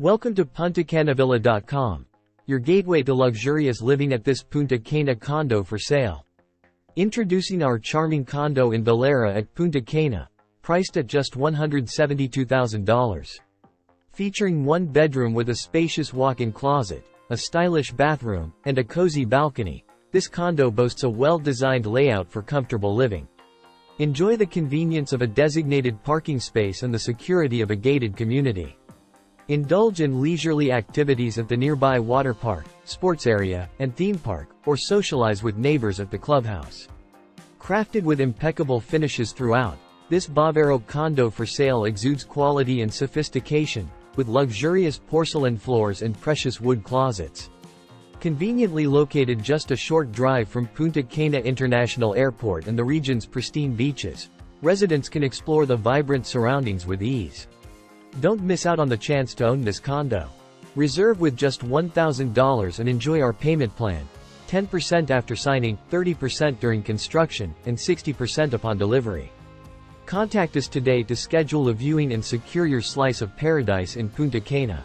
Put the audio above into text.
Welcome to PuntaCanaVilla.com, your gateway to luxurious living at this Punta Cana condo for sale. Introducing our charming condo in Velero at Punta Cana, priced at just $172,000. Featuring one bedroom with a spacious walk-in closet, a stylish bathroom, and a cozy balcony, this condo boasts a well-designed layout for comfortable living. Enjoy the convenience of a designated parking space and the security of a gated community. Indulge in leisurely activities at the nearby water park, sports area, and theme park, or socialize with neighbors at the clubhouse. Crafted with impeccable finishes throughout, this Bavaro condo for sale exudes quality and sophistication, with luxurious porcelain floors and precious wood closets. Conveniently located just a short drive from Punta Cana International Airport and the region's pristine beaches, residents can explore the vibrant surroundings with ease. Don't miss out on the chance to own this condo. Reserve with just $1,000 and enjoy our payment plan: 10% after signing, 30% during construction, and 60% upon delivery. Contact us today to schedule a viewing and secure your slice of paradise in Punta Cana.